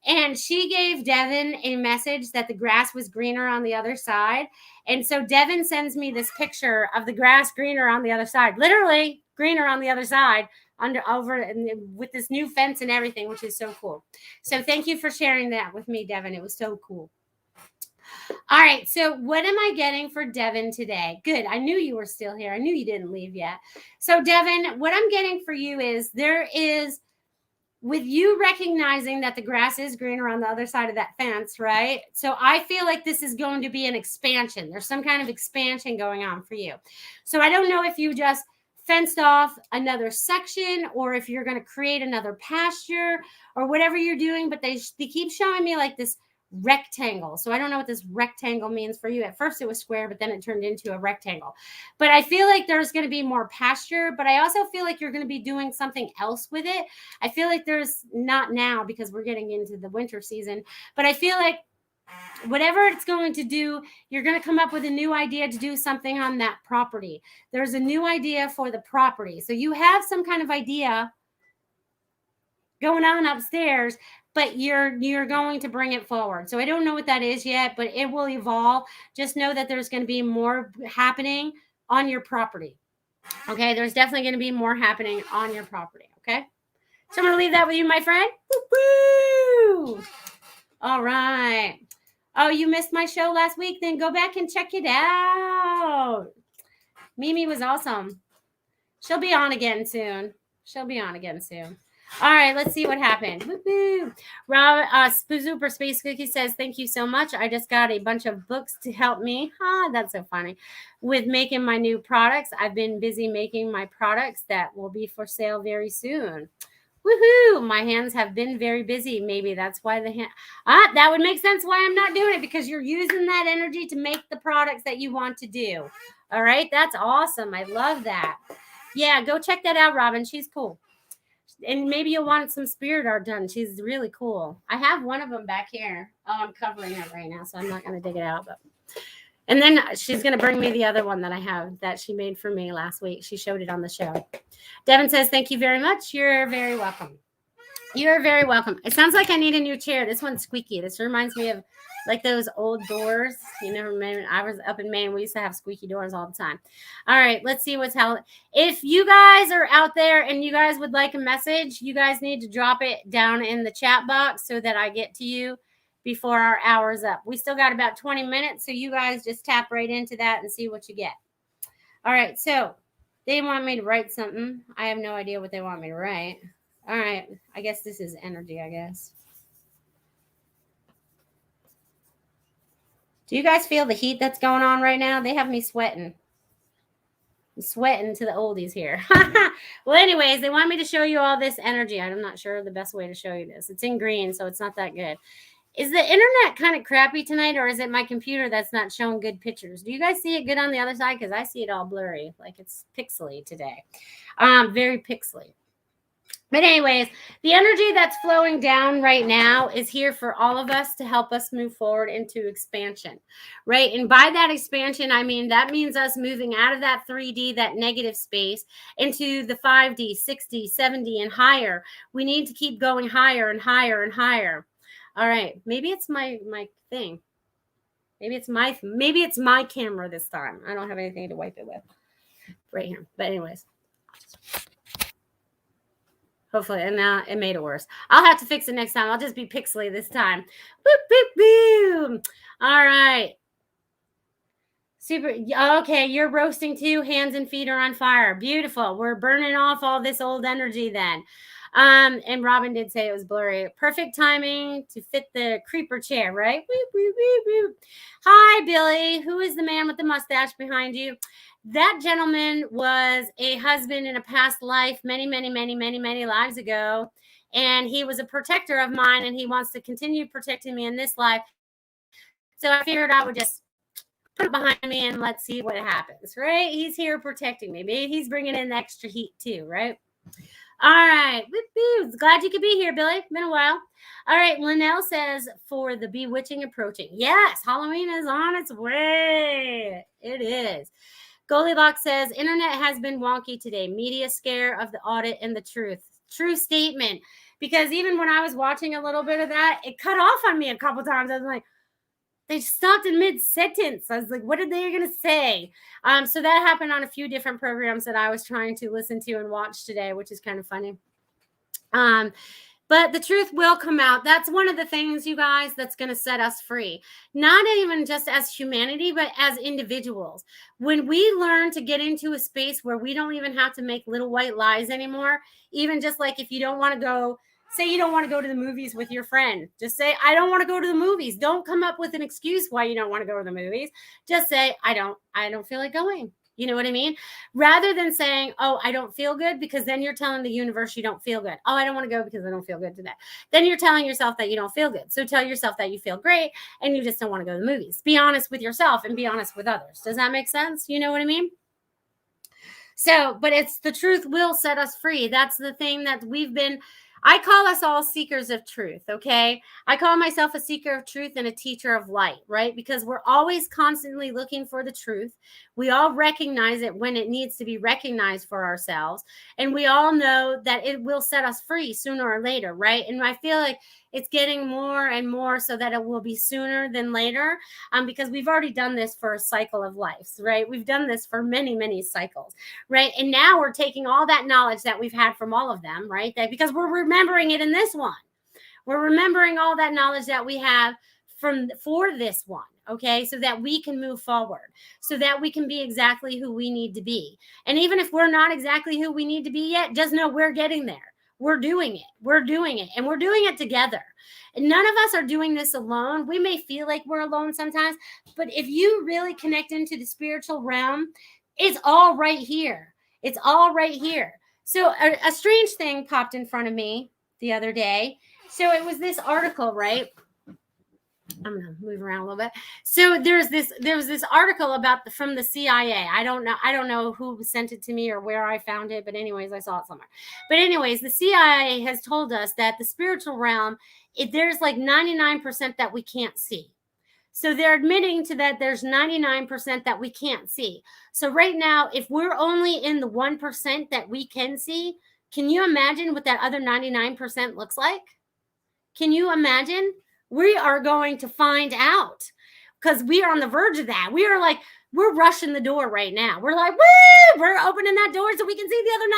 And she gave Devin a message that the grass was greener on the other side. And so Devin sends me this picture of the grass greener on the other side, literally greener on the other side, with this new fence and everything, which is so cool. So thank you for sharing that with me, Devin. It was so cool. All right, so what am I getting for Devin today? Good. I knew you were still here. I knew you didn't leave yet. So Devin, what I'm getting for you is with you recognizing that the grass is greener on the other side of that fence, right? So I feel like this is going to be an expansion. There's some kind of expansion going on for you. So I don't know if you just fenced off another section or if you're going to create another pasture or whatever you're doing, but they keep showing me like this rectangle. So I don't know what this rectangle means for you. At first it was square, but then it turned into a rectangle. But I feel like there's going to be more pasture, but I also feel like you're going to be doing something else with it. I feel like there's not now because we're getting into the winter season, but I feel like whatever it's going to do, you're going to come up with a new idea to do something on that property. There's a new idea for the property. So you have some kind of idea going on upstairs, but you're going to bring it forward. So I don't know what that is yet, but it will evolve. Just know that there's going to be more happening on your property. Okay, there's definitely going to be more happening on your property. Okay, so I'm going to leave that with you, my friend. Woo-hoo! All right. Oh, you missed my show last week? Then go back and check it out. Mimi was awesome. She'll be on again soon. All right, let's see what happened. Woo-hoo. Rob, Super Space Cookie says, thank you so much. I just got a bunch of books to help me. That's so funny. With making my new products. I've been busy making my products that will be for sale very soon. Woohoo! My hands have been very busy. Maybe that's why that would make sense why I'm not doing it, because you're using that energy to make the products that you want to do. All right, that's awesome. I love that. Yeah, go check that out, Robin. She's cool. And maybe you'll want some spirit art done. She's really cool. I have one of them back here. Oh, I'm covering it right now, so I'm not going to dig it out. And then she's going to bring me the other one that I have that she made for me last week. She showed it on the show. Devin says, thank you very much. You're very welcome. You're very welcome. It sounds like I need a new chair. This one's squeaky. This reminds me of like those old doors. You know, remember I was up in Maine. We used to have squeaky doors all the time. All right, let's see what's happening. If you guys are out there and you guys would like a message, you guys need to drop it down in the chat box so that I get to you before our hour's up. We still got about 20 minutes, so you guys just tap right into that and see what you get. All right, so they want me to write something. I have no idea what they want me to write. All right, I guess this is energy, I guess. Do you guys feel the heat that's going on right now? They have me sweating. I'm sweating to the oldies here. Well, anyways, they want me to show you all this energy. I'm not sure the best way to show you this. It's in green, so it's not that good. Is the internet kind of crappy tonight, or is it my computer that's not showing good pictures? Do you guys see it good on the other side? Because I see it all blurry, like it's pixely today. Very pixely. But anyways, the energy that's flowing down right now is here for all of us to help us move forward into expansion, right? And by that expansion, I mean, that means us moving out of that 3D, that negative space, into the 5D, 6D, 7D, and higher. We need to keep going higher and higher and higher. All right, maybe it's my thing. Maybe it's my camera this time. I don't have anything to wipe it with right here. But anyways. Hopefully, and now it made it worse. I'll have to fix it next time. I'll just be pixely this time. Boop, boop, boop. All right. Super. Okay, you're roasting too. Hands and feet are on fire. Beautiful. We're burning off all this old energy then. And Robin did say it was blurry. Perfect timing to fit the creeper chair, right? Boop, boop, boop, boop. Hi, Billy. Who is the man with the mustache behind you? That gentleman was a husband in a past life many lives ago. And he was a protector of mine, and he wants to continue protecting me in this life. So I figured I would just put it behind me and let's see what happens, right? He's here protecting me. Maybe he's bringing in extra heat too, right? All right. Woo-hoo. Glad you could be here, Billy. Been a while. All right. Linnell says, for the bewitching approaching. Yes, Halloween is on its way. It is. Goldylocks says, internet has been wonky today. Media scare of the audit and the truth. True statement. Because even when I was watching a little bit of that, it cut off on me a couple times. I was like, they stopped in mid-sentence. I was like, what are they going to say? So that happened on a few different programs that I was trying to listen to and watch today, which is kind of funny. But the truth will come out. That's one of the things, you guys, that's going to set us free. Not even just as humanity, but as individuals. When we learn to get into a space where we don't even have to make little white lies anymore, even just like if you don't want to go, say you don't want to go to the movies with your friend. Just say, I don't want to go to the movies. Don't come up with an excuse why you don't want to go to the movies. Just say, I don't feel like going. You know what I mean? Rather than saying, oh, I don't feel good, because then you're telling the universe you don't feel good. Oh, I don't want to go because I don't feel good today. Then you're telling yourself that you don't feel good. So tell yourself that you feel great and you just don't want to go to the movies. Be honest with yourself and be honest with others. Does that make sense? You know what I mean? So, but it's the truth will set us free. That's the thing that I call us all seekers of truth, okay? I call myself a seeker of truth and a teacher of light, right? Because we're always constantly looking for the truth. We all recognize it when it needs to be recognized for ourselves. And we all know that it will set us free sooner or later, right? And I feel like it's getting more and more so that it will be sooner than later, because we've already done this for a cycle of lives, right? We've done this for many cycles, right? And now we're taking all that knowledge that we've had from all of them, right? That because we're remembering it in this one. We're remembering all that knowledge that we have for this one, okay? So that we can move forward, so that we can be exactly who we need to be. And even if we're not exactly who we need to be yet, just know we're getting there. We're doing it. We're doing it. And we're doing it together. And none of us are doing this alone. We may feel like we're alone sometimes, but if you really connect into the spiritual realm, it's all right here. It's all right here. So a strange thing popped in front of me the other day. So it was this article, right? I'm gonna move around a little bit. So there was this article about from the CIA. I don't know who sent it to me or where I found it, but anyways, I saw it somewhere. But anyways, the CIA has told us that the spiritual realm, there's like 99% that we can't see. So they're admitting to that there's 99% that we can't see. So right now, if we're only in the 1% that we can see, can you imagine what that other 99% looks like? Can you imagine? We are going to find out because we are on the verge of that. We're rushing the door right now. We're like, woo, we're opening that door so we can see the other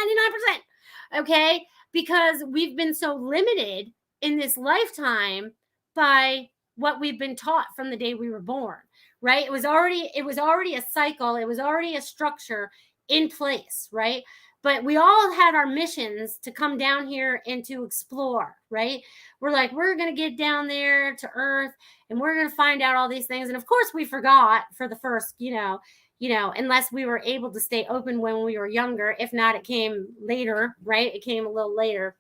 99%. Okay. Because we've been so limited in this lifetime by what we've been taught from the day we were born, right? It was already a cycle. It was already a structure in place, right? But we all had our missions to come down here and to explore, right? We're like, we're going to get down there to Earth and we're going to find out all these things. And of course we forgot for the first, unless we were able to stay open when we were younger. If not, it came later, right? It came a little later.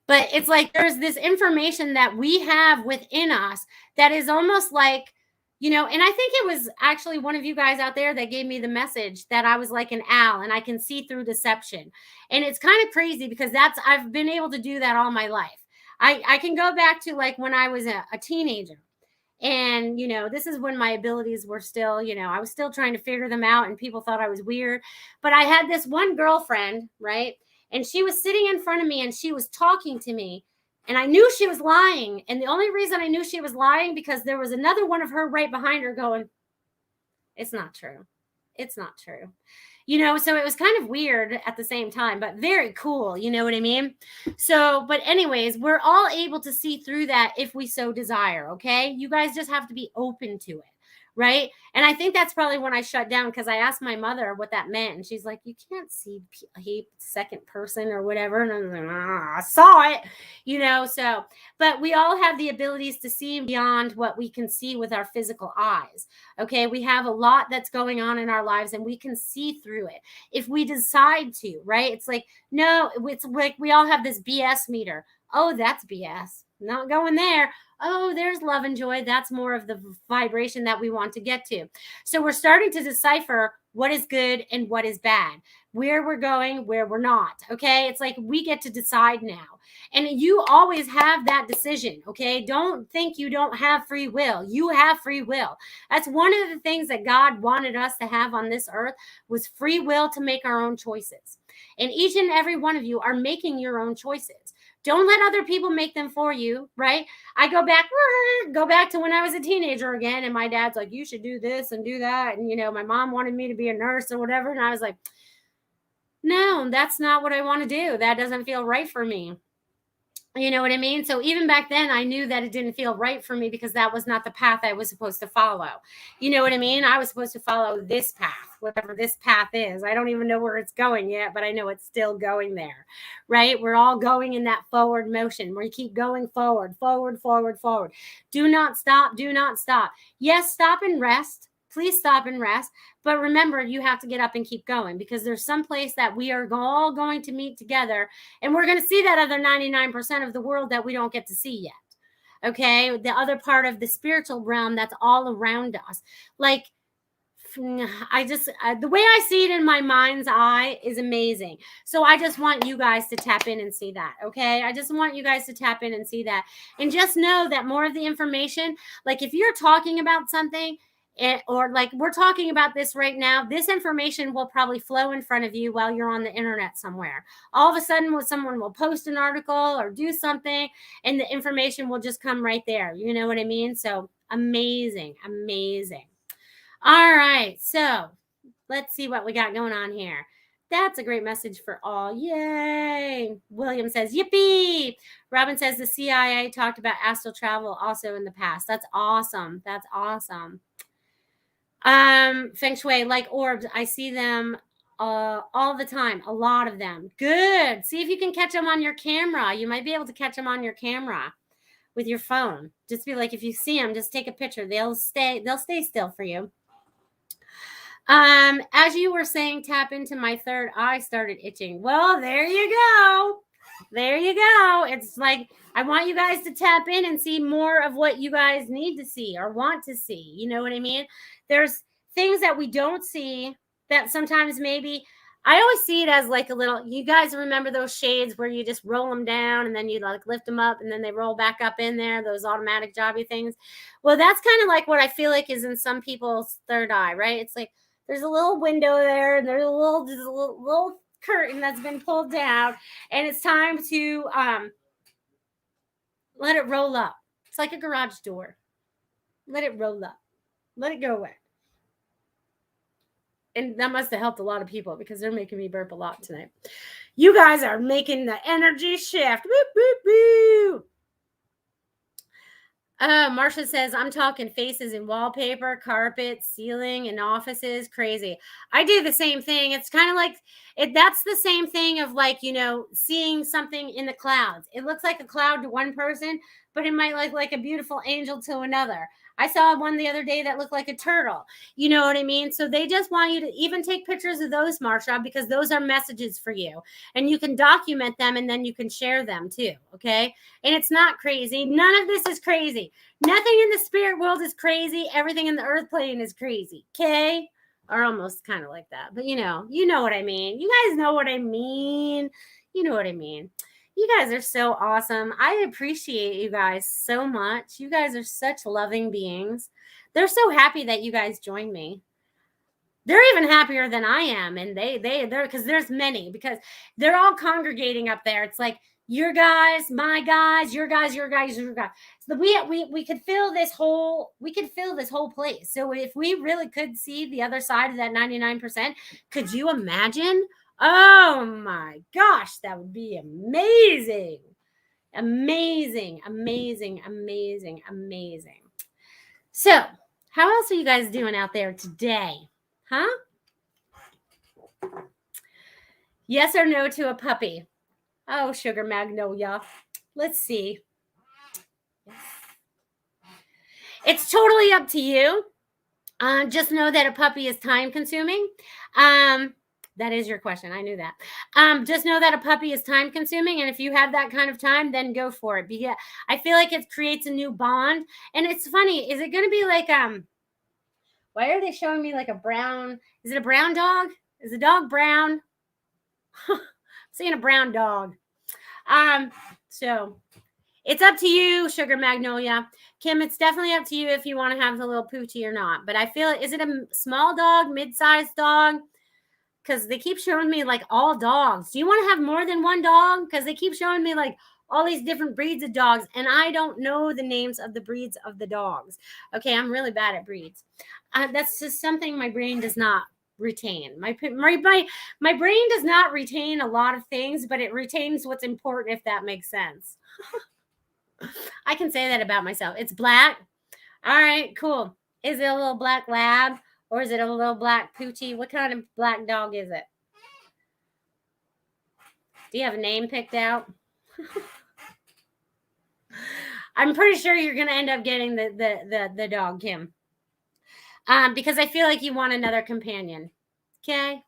But it's like there's this information that we have within us that is almost like, and I think it was actually one of you guys out there that gave me the message that I was like an owl and I can see through deception. And it's kind of crazy because I've been able to do that all my life. I can go back to like when I was a teenager. And, this is when my abilities were still, I was still trying to figure them out and people thought I was weird. But I had this one girlfriend, right? And she was sitting in front of me and she was talking to me. And I knew she was lying. And the only reason I knew she was lying because there was another one of her right behind her going, it's not true. It's not true. So it was kind of weird at the same time, but very cool. You know what I mean? So, but anyways, we're all able to see through that if we so desire. Okay. You guys just have to be open to it. Right. And I think that's probably when I shut down because I asked my mother what that meant. And she's like, you can't see a second person or whatever. And I was like, I saw it, so, but we all have the abilities to see beyond what we can see with our physical eyes. Okay. We have a lot that's going on in our lives and we can see through it if we decide to, right? It's like, no, it's like we all have this BS meter. Oh, that's BS. Not going there. Oh, there's love and joy. That's more of the vibration that we want to get to. So we're starting to decipher what is good and what is bad, where we're going, where we're not. Okay. It's like we get to decide now. And you always have that decision. Okay. Don't think you don't have free will. You have free will. That's one of the things that God wanted us to have on this earth was free will to make our own choices. And each and every one of you are making your own choices. Don't let other people make them for you, right? I go back to when I was a teenager again, and my dad's like, you should do this and do that. And, my mom wanted me to be a nurse or whatever. And I was like, no, that's not what I want to do. That doesn't feel right for me. You know what I mean? So even back then, I knew that it didn't feel right for me because that was not the path I was supposed to follow. You know what I mean? I was supposed to follow this path, whatever this path is. I don't even know where it's going yet, but I know it's still going there, right? We're all going in that forward motion where you keep going forward. Do not stop. Do not stop. Yes, stop and rest. Please stop and rest. But remember, you have to get up and keep going because there's some place that we are all going to meet together. And we're going to see that other 99% of the world that we don't get to see yet. Okay. The other part of the spiritual realm that's all around us. Like, the way I see it in my mind's eye is amazing. So I just want you guys to tap in and see that. Okay. I just want you guys to tap in and see that. And just know that more of the information, like if you're talking about something, or like we're talking about this right now, this information will probably flow in front of you while you're on the internet somewhere. All of a sudden, someone will post an article or do something and the information will just come right there. You know what I mean? So amazing. All right. So let's see what we got going on here. That's a great message for all. Yay. William says, yippee. Robin says the CIA talked about astral travel also in the past. That's awesome. Feng Shui, like orbs, I see them all the time, a lot of them. Good. See if you can catch them on your camera. You might be able to catch them on your camera with your phone. Just be like, if you see them, just take a picture. They'll stay still for you. As you were saying, tap into my third eye started itching. Well, there you go. There you go. It's like, I want you guys to tap in and see more of what you guys need to see or want to see. You know what I mean? There's things that we don't see that sometimes maybe, I always see it as like a little, you guys remember those shades where you just roll them down and then you like lift them up and then they roll back up in there, those automatic jobby things. Well, that's kind of like what I feel like is in some people's third eye, right? It's like there's a little window there and there's a little curtain that's been pulled down and it's time to let it roll up. It's like a garage door. Let it roll up. Let it go away. And that must have helped a lot of people because they're making me burp a lot tonight. You guys are making the energy shift. Woo, woo, woo. Marsha says, I'm talking faces in wallpaper, carpet, ceiling, and offices. Crazy. I do the same thing. It's kind of like, that's the same thing of like, you know, seeing something in the clouds. It looks like a cloud to one person, but it might look like a beautiful angel to another. I saw one the other day that looked like a turtle. You know what I mean? So they just want you to even take pictures of those, Marsha, because those are messages for you. And you can document them and then you can share them too, okay? And it's not crazy. None of this is crazy. Nothing in the spirit world is crazy. Everything in the earth plane is crazy, okay? Or almost kind of like that. But you know what I mean. You guys know what I mean. You know what I mean. You guys are so awesome. I appreciate you guys so much. You guys are such loving beings. They're so happy that you guys joined me. They're even happier than I am. And they're because there's many, because they're all congregating up there. It's like your guys, my guys, your guys, your guys, your guys. So we could fill this whole place. So if we really could see the other side of that 99%, could you imagine? Oh my gosh, that would be amazing. Amazing, amazing, amazing, amazing. So, how else are you guys doing out there today? Huh? Yes or no to a puppy? Oh, Sugar Magnolia. Let's see. It's totally up to you. Just know that a puppy is time consuming. That is your question. I knew that. Just know that a puppy is time consuming. And if you have that kind of time, then go for it. Because I feel like it creates a new bond. And it's funny. Is it going to be like, why are they showing me like a brown? Is it a brown dog? Is the dog brown? I'm seeing a brown dog. So it's up to you, Sugar Magnolia. Kim, it's definitely up to you if you want to have the little poochie or not. But I feel, is it a small dog, mid-sized dog? Because they keep showing me like all dogs. Do you want to have more than one dog? Because they keep showing me like all these different breeds of dogs. And I don't know the names of the breeds of the dogs. Okay, I'm really bad at breeds. That's just something my brain does not retain. My brain does not retain a lot of things, but it retains what's important, if that makes sense. I can say that about myself. It's black. All right, cool. Is it a little black lab? Or is it a little black poochie? What kind of black dog is it? Do you have a name picked out? I'm pretty sure you're going to end up getting the dog, Kim. Because I feel like you want another companion. Okay.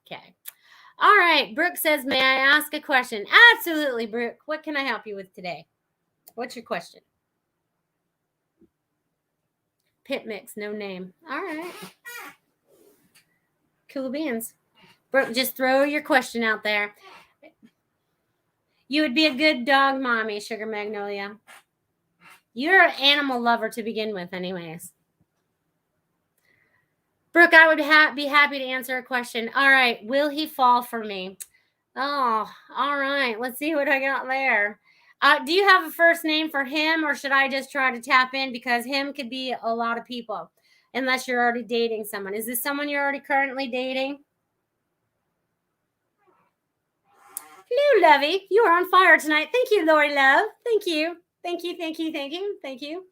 All right. Brooke says, may I ask a question? Absolutely, Brooke. What can I help you with today? What's your question? Pit mix, no name. All right. Cool beans. Brooke, just throw your question out there. You would be a good dog mommy, Sugar Magnolia. You're an animal lover to begin with anyways. Brooke, I would be happy to answer a question. All right. Will he fall for me? Oh, all right. Let's see what I got there. Do you have a first name for him, or should I just try to tap in? Because him could be a lot of people. Unless you're already dating someone. Is this someone you're already currently dating? Hello, Lovey. You are on fire tonight. Thank you, Lori Love. Thank you. Thank you.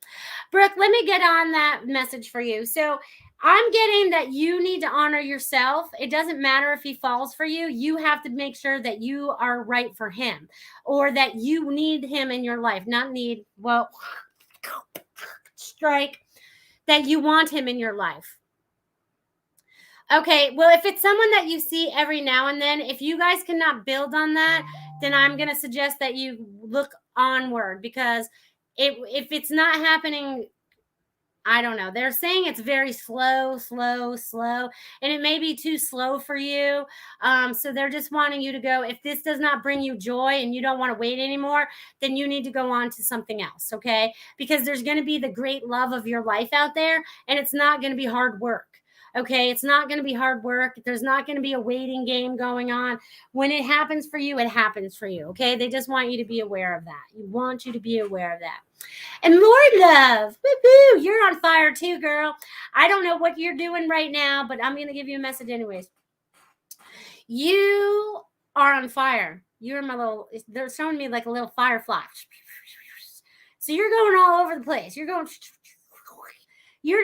Brooke, let me get on that message for you. So I'm getting that you need to honor yourself. It doesn't matter if he falls for you. You have to make sure that you are right for him, or that you need him in your life. Not need, well, strike, that you want him in your life. Okay, well, if it's someone that you see every now and then, if you guys cannot build on that, then I'm going to suggest that you look onward, because if it's not happening, I don't know. They're saying it's very slow, and it may be too slow for you. So they're just wanting you to go. If this does not bring you joy and you don't want to wait anymore, then you need to go on to something else, okay? Because there's going to be the great love of your life out there, and it's not going to be hard work. Okay, it's not going to be hard work. There's not going to be a waiting game going on. When it happens for you, it happens for you. Okay, they just want you to be aware of that. You want you to be aware of that. And Lord Love, woo-hoo, you're on fire too, girl. I don't know what you're doing right now, but I'm going to give you a message anyways. You are on fire. You're my little, they're showing me like a little firefly. So you're going all over the place. You're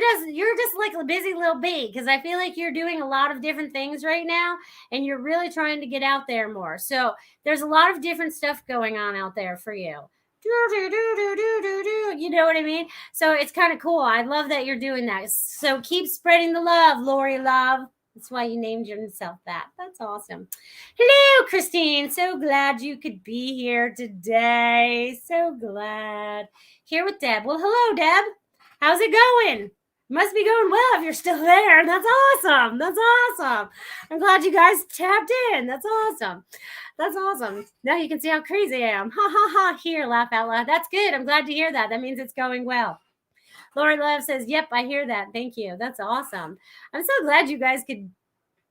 just like a busy little bee, because I feel like you're doing a lot of different things right now, and you're really trying to get out there more. So there's a lot of different stuff going on out there for you. You know what I mean? So it's kind of cool. I love that you're doing that. So keep spreading the love, Lori Love. That's why you named yourself that. That's awesome. Hello, Christine. So glad you could be here today. So glad. Here with Deb. Well, hello, Deb. How's it going? Must be going well if you're still there. That's awesome. That's awesome. I'm glad you guys tapped in. That's awesome. That's awesome. Now you can see how crazy I am. Ha ha ha. Here, laugh out loud. That's good. I'm glad to hear that. That means it's going well. Lori Love says, yep, I hear that. Thank you. That's awesome. I'm so glad you guys could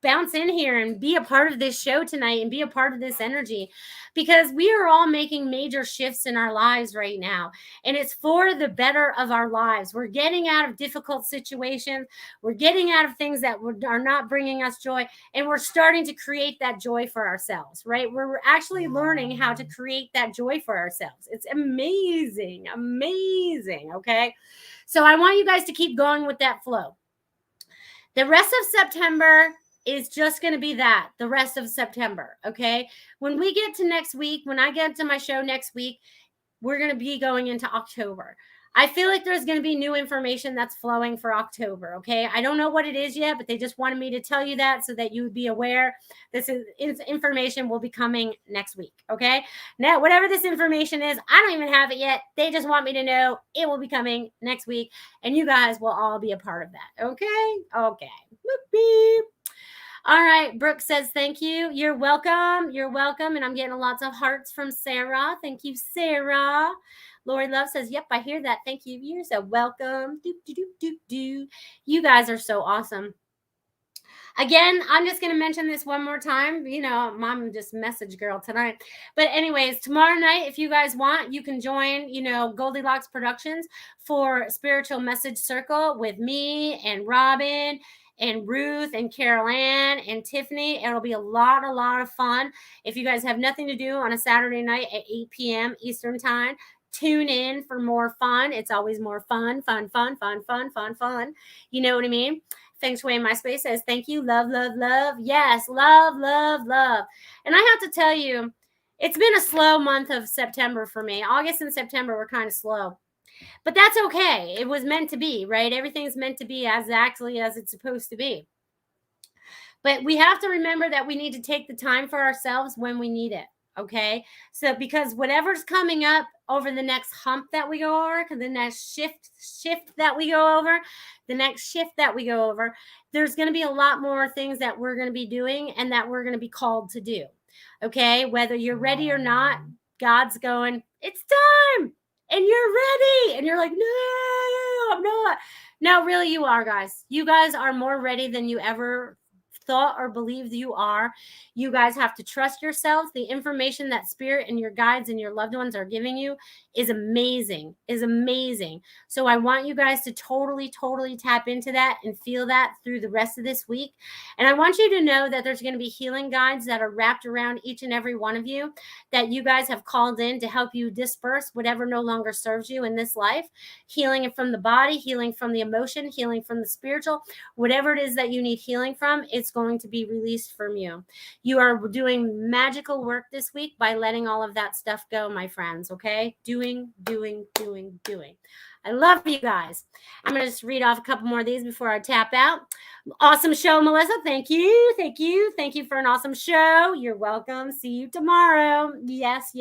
bounce in here and be a part of this show tonight and be a part of this energy, because we are all making major shifts in our lives right now, and it's for the better of our lives. We're getting out of difficult situations. We're getting out of things that are not bringing us joy, and we're starting to create that joy for ourselves, right? We're actually learning how to create that joy for ourselves. It's amazing, amazing, okay? So I want you guys to keep going with that flow. The rest of September is just going to be that, the rest of September, okay? When we get to next week, when I get to my show next week, we're going to be going into October. I feel like there's going to be new information that's flowing for October, okay? I don't know what it is yet, but they just wanted me to tell you that so that you would be aware. This information will be coming next week, okay? Now, whatever this information is, I don't even have it yet. They just want me to know it will be coming next week, and you guys will all be a part of that, okay? Okay. Boop, beep. All right. Brooke says, thank you. You're welcome. You're welcome. And I'm getting lots of hearts from Sarah. Thank you, Sarah. Lori Love says, yep, I hear that. Thank you. You're so welcome. Doop, doop, doop, doop, doop. You guys are so awesome. Again, I'm just going to mention this one more time. You know, I'm just message girl tonight. But anyways, tomorrow night, if you guys want, you can join, you know, Goldylocks Productions for Spiritual Message Circle with me and Robin and Ruth and Carol Ann and Tiffany. It'll be a lot of fun. If you guys have nothing to do on a Saturday night at 8 p.m. Eastern time, tune in for more fun. It's always more fun. You know what I mean? Feng Shui in My Space says, thank you. Love, love, love. Yes, love, love, love. And I have to tell you, it's been a slow month of September for me. August and September were kind of slow. But that's okay. It was meant to be, right? Everything's meant to be exactly as it's supposed to be. But we have to remember that we need to take the time for ourselves when we need it. Okay. So because whatever's coming up over the next hump that we go over, the next shift that we go over, there's going to be a lot more things that we're going to be doing and that we're going to be called to do. Okay. Whether you're ready or not, God's going, it's time. And you're ready. And you're like, no, I'm not. No, really, you are, guys. You guys are more ready than you ever thought or believed you are. You guys have to trust yourselves. The information that spirit and your guides and your loved ones are giving you is amazing, So I want you guys to totally tap into that and feel that through the rest of this week. And I want you to know that there's going to be healing guides that are wrapped around each and every one of you that you guys have called in to help you disperse whatever no longer serves you in this life. Healing from the body, healing from the emotion, healing from the spiritual, whatever it is that you need healing from, it's going to be released from you. You are doing magical work this week by letting all of that stuff go, my friends, okay? Doing. I love you guys. I'm going to just read off a couple more of these before I tap out. Awesome show, Melissa. Thank you. Thank you for an awesome show. You're welcome. See you tomorrow. Yes.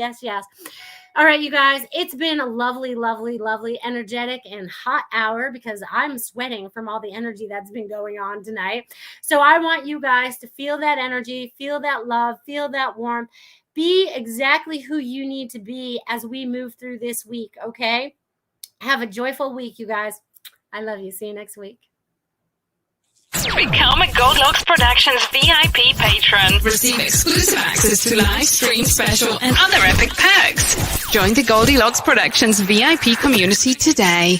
All right, you guys, it's been a lovely, energetic and hot hour because I'm sweating from all the energy that's been going on tonight. So I want you guys to feel that energy, feel that love, feel that warmth. Be exactly who you need to be as we move through this week, okay? Have a joyful week, you guys. I love you. See you next week. Become a Goldylocks Productions VIP patron. Receive exclusive access to live stream special and other epic perks. Join the Goldylocks Productions VIP community today.